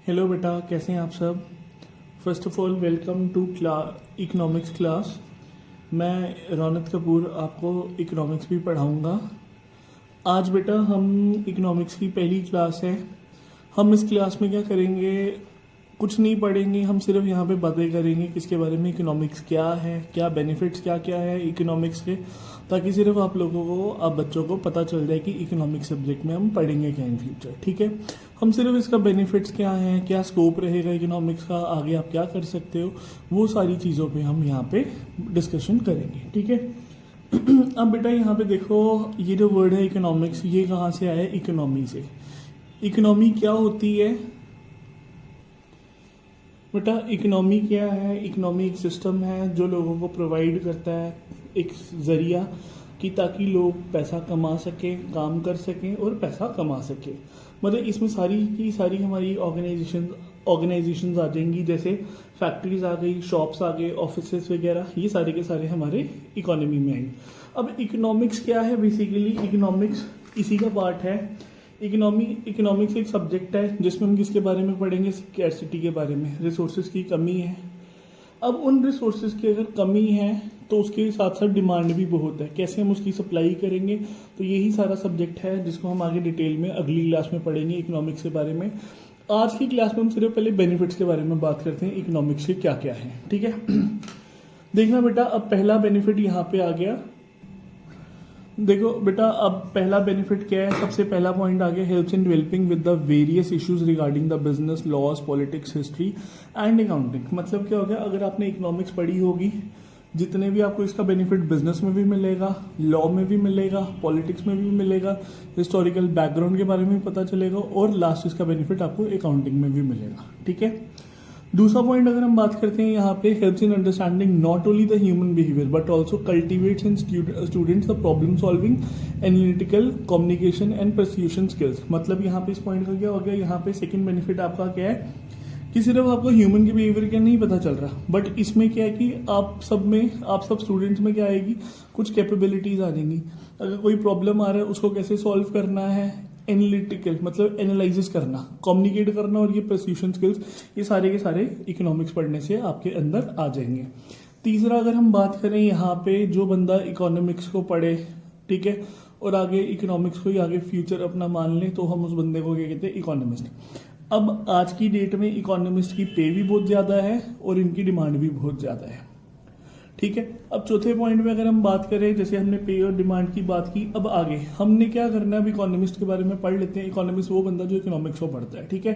Hello बेटा, कैसे हैं आप सब। First of all welcome to economics class. मैं रौनक कपूर आपको इकोनॉमिक्स भी पढ़ाऊंगा। आज बेटा हम इकोनॉमिक्स की पहली क्लास है। हम इस क्लास में क्या करेंगे, कुछ नहीं पढ़ेंगे, हम सिर्फ यहाँ पे बातें करेंगे किसके बारे में, इकोनॉमिक्स क्या है, क्या बेनिफिट्स क्या क्या है इकोनॉमिक्स के, ताकि सिर्फ आप लोगों को, आप बच्चों को पता चल जाए कि इकोनॉमिक्स सब्जेक्ट में हम पढ़ेंगे क्या इन फ्यूचर। ठीक है, हम सिर्फ इसका बेनिफिट्स क्या हैं, क्या स्कोप रहेगा इकोनॉमिक्स का, आगे आप क्या कर सकते हो, वो सारी चीज़ों पे हम यहाँ पे डिस्कशन करेंगे। ठीक है। अब बेटा यहाँ पे देखो, ये जो वर्ड है इकोनॉमिक्स, ये कहाँ से आया है, इकोनॉमी से। इकोनॉमी क्या होती है बेटा, इकोनॉमी क्या है, इकोनॉमी एक सिस्टम है जो लोगों को प्रोवाइड करता है एक जरिया कि ताकि लोग पैसा कमा सकें, काम कर सकें और पैसा कमा सकें। मतलब इसमें सारी की सारी हमारी ऑर्गेनाइजेशंस आ जाएंगी, जैसे फैक्ट्रीज आ गई, शॉप्स आ गए, ऑफिसेस वगैरह, ये सारे के सारे हमारे इकोनॉमी में आएंगे। अब इकोनॉमिक्स क्या है, बेसिकली इकोनॉमिक्स इसी का पार्ट है। इकोनॉमिक्स एक सब्जेक्ट है जिसमें हम किसके बारे में पढ़ेंगे, स्कैर्सिटी के बारे में, रिसोर्सेज की कमी है। अब उन रिसोर्सेज की अगर कमी है तो उसके साथ साथ डिमांड भी बहुत है, कैसे हम उसकी सप्लाई करेंगे, तो यही सारा सब्जेक्ट है जिसको हम आगे डिटेल में अगली क्लास में पढ़ेंगे इकोनॉमिक्स के बारे में। आज की क्लास में हम सिर्फ पहले बेनिफिट्स के बारे में बात करते हैं, इकोनॉमिक्स के क्या क्या है। ठीक है। देखना बेटा, अब पहला बेनिफिट यहाँ पे आ गया। देखो बेटा, अब पहला बेनिफिट क्या है, सबसे पहला पॉइंट आ गया, helps in developing with the various issues regarding the business, laws, politics, history and accounting. मतलब क्या हो गया, अगर आपने इकोनॉमिक्स पढ़ी होगी, जितने भी आपको इसका बेनिफिट बिजनेस में भी मिलेगा, लॉ में भी मिलेगा, पॉलिटिक्स में भी मिलेगा, हिस्टोरिकल बैकग्राउंड के बारे में भी पता चलेगा, और लास्ट इसका बेनिफिट आपको अकाउंटिंग में भी मिलेगा। ठीक है। दूसरा पॉइंट अगर हम बात करते हैं यहाँ पे, helps in understanding not only the human behaviour but also cultivates in students the problem solving, analytical, communication and persuasion skills. मतलब यहाँ पे इस पॉइंट का क्या हो गया, यहाँ पे सेकंड बेनिफिट आपका क्या है कि सिर्फ आपको ह्यूमन के बिहेवियर का नहीं पता चल रहा, बट इसमें क्या है कि आप सब स्टूडेंट्स में क्या आएगी, कुछ कैपेबिलिटीज आ जाएंगी। अगर कोई प्रॉब्लम आ रहा है उसको कैसे सॉल्व करना है, एनालिटिकल मतलब एनालिसिस करना, कम्युनिकेट करना, और ये परस्यूशन स्किल्स, ये सारे के सारे इकोनॉमिक्स पढ़ने से आपके अंदर आ जाएंगे। तीसरा अगर हम बात करें यहाँ पे, जो बंदा इकोनॉमिक्स को पढ़े, ठीक है, और आगे इकोनॉमिक्स को ही आगे फ्यूचर अपना मान ले, तो हम उस बंदे को क्या कहते हैं, इकोनॉमिस्ट। अब आज की डेट में इकोनॉमिस्ट की पे भी बहुत ज़्यादा है और इनकी डिमांड भी बहुत ज़्यादा है। ठीक है। अब चौथे पॉइंट में अगर हम बात करें, जैसे हमने पे और डिमांड की बात की, अब आगे हमने क्या करना है, अब इकोनॉमिस्ट के बारे में पढ़ लेते हैं। इकोनॉमिस्ट वो बंदा जो इकोनॉमिक्स को पढ़ता है। ठीक है।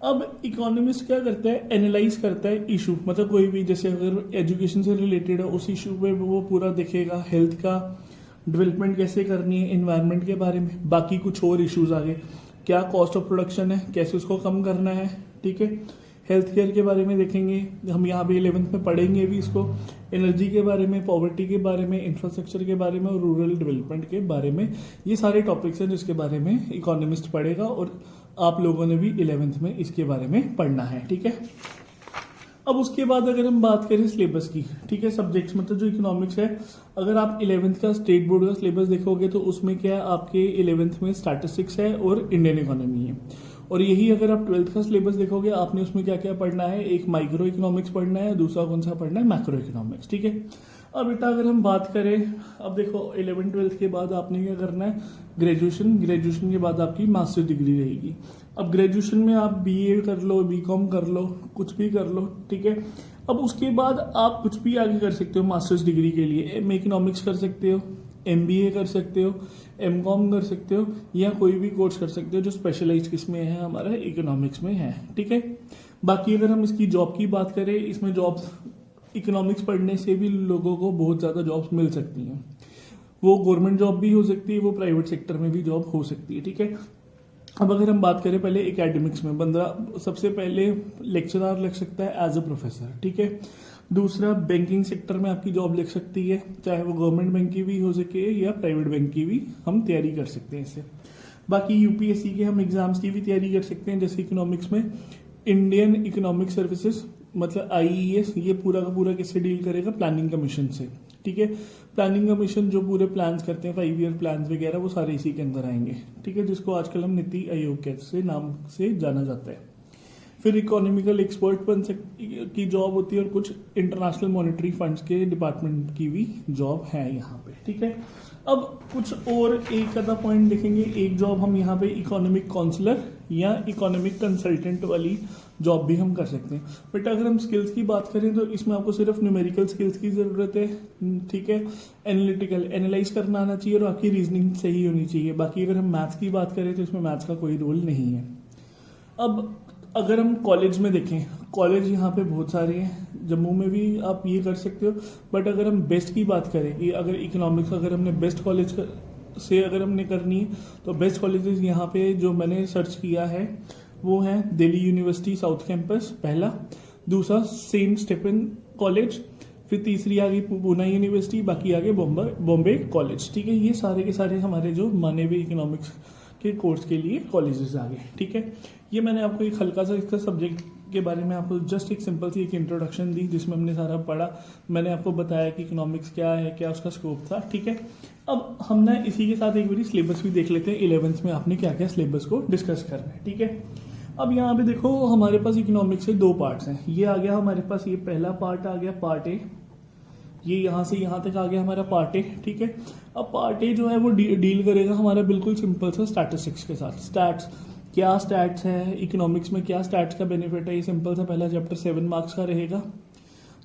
अब इकोनॉमिस्ट क्या करता है, एनालाइज करता है इशू, मतलब कोई भी, जैसे अगर एजुकेशन से रिलेटेड है उस इशू पे वो पूरा देखेगा, हेल्थ का डेवलपमेंट कैसे करनी है, एनवायरनमेंट के बारे में, बाकी कुछ और इश्यूज आगे, क्या कॉस्ट ऑफ प्रोडक्शन है, कैसे उसको कम करना है। ठीक है। हेल्थ केयर के बारे में देखेंगे हम, यहाँ पे 11th में पढ़ेंगे भी इसको, एनर्जी के बारे में, पॉवर्टी के बारे में, इंफ्रास्ट्रक्चर के बारे में और रूरल डेवलपमेंट के बारे में। ये सारे टॉपिक्स हैं जिसके बारे में इकोनॉमिस्ट पढ़ेगा, और आप लोगों ने भी 11th में इसके बारे में पढ़ना है। ठीक है। अब उसके बाद अगर हम बात करें सिलेबस की, ठीक है, सब्जेक्ट्स मतलब जो इकोनॉमिक्स है, अगर आप 11th का स्टेट बोर्ड का सिलेबस देखोगे तो उसमें क्या है, आपके 11th में स्टैटिस्टिक्स है और इंडियन इकोनॉमी है। और यही अगर आप 12th का सिलेबस देखोगे, आपने उसमें क्या क्या पढ़ना है, एक माइक्रो इकोनॉमिक्स पढ़ना है, दूसरा कौन सा पढ़ना है, मैक्रो इकोनॉमिक्स। ठीक है। अब बेटा अगर हम बात करें, अब देखो 11th-12th के बाद आपने क्या करना है, ग्रेजुएशन के बाद आपकी मास्टर डिग्री रहेगी। अब ग्रेजुएशन में आप बीए कर लो, बीकॉम कर लो, कुछ भी कर लो। ठीक है। अब उसके बाद आप कुछ भी आगे कर सकते हो मास्टर्स डिग्री के लिए, इकोनॉमिक्स कर सकते हो, MBA कर सकते हो, MCOM कर सकते हो, या कोई भी कोर्स कर सकते हो जो स्पेशलाइज किसमें है, हमारा इकोनॉमिक्स में है। ठीक है। बाकी अगर हम इसकी जॉब की बात करें, इसमें जॉब्स इकोनॉमिक्स पढ़ने से भी लोगों को बहुत ज़्यादा जॉब्स मिल सकती हैं। वो गवर्नमेंट जॉब भी हो सकती है, वो प्राइवेट सेक्टर में भी जॉब हो सकती है। ठीक है। अब अगर हम बात करें पहले एकेडमिक्स में, बंदा सबसे पहले लेक्चरर लग सकता है एज अ प्रोफेसर। ठीक है। दूसरा, बैंकिंग सेक्टर में आपकी जॉब लग सकती है, चाहे वो गवर्नमेंट बैंक की भी हो सके या प्राइवेट बैंक की भी, हम तैयारी कर सकते हैं इससे। बाकी UPSC के हम एग्जाम्स की भी तैयारी कर सकते हैं, जैसे इकोनॉमिक्स में इंडियन इकोनॉमिक सर्विसेज मतलब IES, ये पूरा का पूरा किससे डील करेगा, प्लानिंग कमीशन से। ठीक है। प्लानिंग कमीशन जो पूरे प्लान्स करते हैं, 5 ईयर प्लान्स वगैरह, वो सारे इसी के अंदर आएंगे। ठीक है। जिसको आजकल हम नीति आयोग के से नाम से जाना जाता है। फिर इकोनॉमिकल एक्सपर्ट की जॉब होती है, और कुछ इंटरनेशनल मॉनेटरी फंड्स के डिपार्टमेंट की भी जॉब है यहाँ पे, ठीक है। अब कुछ और एक आधा पॉइंट देखेंगे। एक जॉब हम यहाँ पे इकोनॉमिक काउंसलर या इकोनॉमिक कंसल्टेंट वाली जॉब भी हम कर सकते हैं। बट अगर हम स्किल्स की बात करें तो इसमें आपको सिर्फ न्यूमेरिकल स्किल्स की ज़रूरत है, ठीक है। एनालिटिकल एनालाइज करना आना चाहिए और आपकी रीजनिंग सही होनी चाहिए। बाकी अगर हम मैथ्स की बात करें तो इसमें मैथ्स का कोई रोल नहीं है। अब अगर हम कॉलेज में देखें, कॉलेज यहाँ पे बहुत सारे हैं, जम्मू में भी आप ये कर सकते हो। बट अगर हम बेस्ट की बात करें कि अगर इकोनॉमिक्स अगर हमने बेस्ट कॉलेज से अगर हमने करनी है तो बेस्ट कॉलेजेस यहाँ पे जो मैंने सर्च किया है वो है दिल्ली यूनिवर्सिटी साउथ कैंपस पहला, दूसरा सेंट स्टेफन कॉलेज, फिर तीसरी आ गई पूना यूनिवर्सिटी, बाकी आगे बॉम्बे कॉलेज, ठीक है। ये सारे के सारे हमारे जो माने हुए इकोनॉमिक्स के कोर्स के लिए कॉलेजेस आ गए, ठीक है। ये मैंने आपको एक हल्का सा इसका सब्जेक्ट के बारे में आपको जस्ट एक सिंपल सी एक इंट्रोडक्शन दी जिसमें हमने सारा पढ़ा। मैंने आपको बताया कि इकोनॉमिक्स क्या है, क्या उसका स्कोप था, ठीक है। अब हम ना इसी के साथ एक बारी सिलेबस भी देख लेते हैं। 11th में आपने क्या क्या सिलेबस को डिस्कस करना है, ठीक है। अब यहाँ पे देखो हमारे पास इकोनॉमिक्स के 2 पार्ट्स हैं। ये आ गया हमारे पास, ये पहला पार्ट आ गया पार्ट ए, ये यहाँ से यहाँ तक आ गया हमारा पार्ट ए, ठीक है। अब पार्ट ए जो है वो डील करेगा हमारा बिल्कुल सिंपल सा स्टैटिस्टिक्स के साथ। स्टैट्स क्या स्टैट्स है, इकोनॉमिक्स में क्या स्टैट्स का बेनिफिट है, ये सिंपल सा पहला चैप्टर 7 मार्क्स का रहेगा।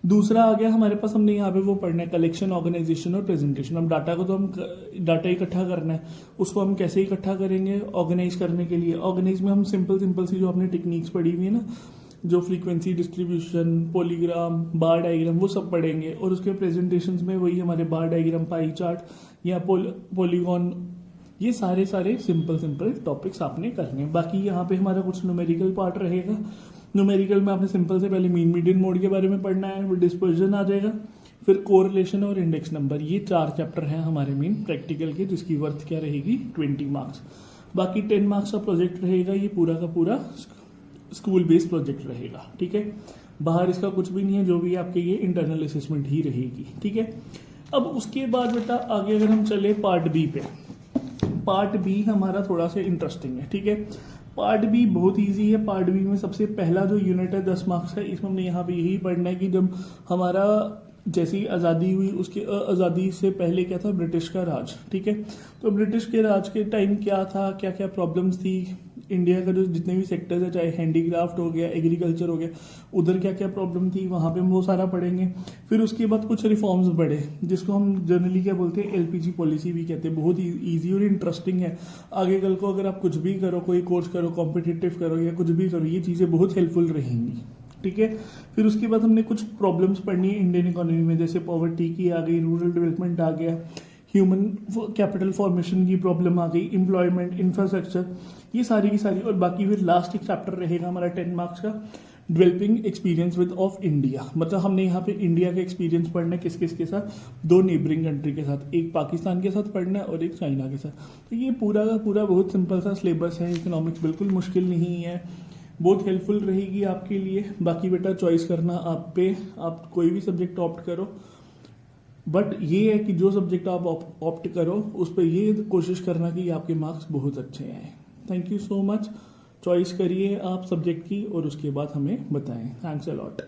दूसरा आ गया हमारे पास, हमने यहाँ पे वो पढ़ना है कलेक्शन, ऑर्गेनाइजेशन और प्रेजेंटेशन। अब डाटा को तो हम डाटा इकट्ठा करना है, उसको हम कैसे इकट्ठा करेंगे ऑर्गेनाइज करने के लिए। ऑर्गेनाइज में हम सिंपल सी जो आपने टेक्निक्स पढ़ी हुई है ना, जो फ्रीक्वेंसी डिस्ट्रीब्यूशन, पॉलीग्राम, बार डायग्राम, वो सब पढ़ेंगे। और उसके प्रेजेंटेशंस में वही हमारे बार डायग्राम, पाई चार्ट या पॉलीगॉन, ये सारे सिंपल टॉपिक्स आपने करने हैं। बाकी यहाँ पे हमारा कुछ न्यूमेरिकल पार्ट रहेगा। न्यूमेरिकल में आपने सिंपल से पहले मीन मीडियन मोड के बारे में पढ़ना है, फिर डिस्पर्जन आ जाएगा, फिर कोरिलेशन और इंडेक्स नंबर। ये 4 चैप्टर हैं हमारे मेन प्रैक्टिकल के, जिसकी वर्थ क्या रहेगी 20 मार्क्स। बाकी 10 मार्क्स का प्रोजेक्ट रहेगा, ये पूरा का पूरा स्कूल बेस्ड प्रोजेक्ट रहेगा, ठीक है। बाहर इसका कुछ भी नहीं है, जो भी आपके ये इंटरनल असेसमेंट ही रहेगी, ठीक है। अब उसके बाद बेटा आगे अगर हम चले पार्ट बी पे, पार्ट बी हमारा थोड़ा सा इंटरेस्टिंग है, ठीक है। पार्ट बी बहुत इजी है। पार्ट बी में सबसे पहला जो यूनिट है 10 मार्क्स का, इसमें हमने यहाँ पे यही पढ़ना है कि जब हमारा जैसी आज़ादी हुई उसके आज़ादी से पहले क्या था, ब्रिटिश का राज, ठीक है। तो ब्रिटिश के राज के टाइम क्या था, क्या क्या प्रॉब्लम्स थी, इंडिया का जो जितने भी सेक्टर्स है, चाहे हैंडीक्राफ्ट हो गया, एग्रीकल्चर हो गया, उधर क्या क्या प्रॉब्लम थी, वहाँ पे हम वो सारा पढ़ेंगे। फिर उसके बाद कुछ रिफॉर्म्स बढ़े, जिसको हम जनरली क्या बोलते हैं, एलपीजी पॉलिसी भी कहते हैं। बहुत ईजी और इंटरेस्टिंग है। आगे कल को अगर आप कुछ भी करो, कोई कोर्स करो, कॉम्पिटिटिव करो या कुछ भी करो, ये चीज़ें बहुत हेल्पफुल रहेंगी, ठीक है। फिर उसके बाद हमने कुछ प्रॉब्लम्स पढ़नी है इंडियन इकोनॉमी में, जैसे पॉवर्टी की आ गई, रूरल डेवलपमेंट आ गया, ह्यूमन कैपिटल फॉर्मेशन की प्रॉब्लम आ गई, एम्प्लॉयमेंट, इंफ्रास्ट्रक्चर, ये सारी की सारी। और बाकी फिर लास्ट एक चैप्टर रहेगा हमारा 10 मार्क्स का, developing experience with of India. मतलब हमने यहाँ पे इंडिया का एक्सपीरियंस पढ़ना है, किस किस के साथ, 2 नेबरिंग कंट्री के साथ, एक पाकिस्तान के साथ पढ़ना है और एक चाइना के साथ। तो ये पूरा का पूरा बहुत सिंपल सा सिलेबस है। इकोनॉमिक्स बिल्कुल मुश्किल नहीं है, बहुत हेल्पफुल रहेगी आपके लिए। बाकी बेटा चॉइस करना आप पे, आप कोई भी सब्जेक्ट ऑप्ट करो, बट ये है कि जो सब्जेक्ट आप ऑप्ट करो उस पर ये कोशिश करना कि आपके मार्क्स बहुत अच्छे आए। Thank you so much. Choice करिए आप सब्जेक्ट की और उसके बाद हमें बताएं। Thanks a lot.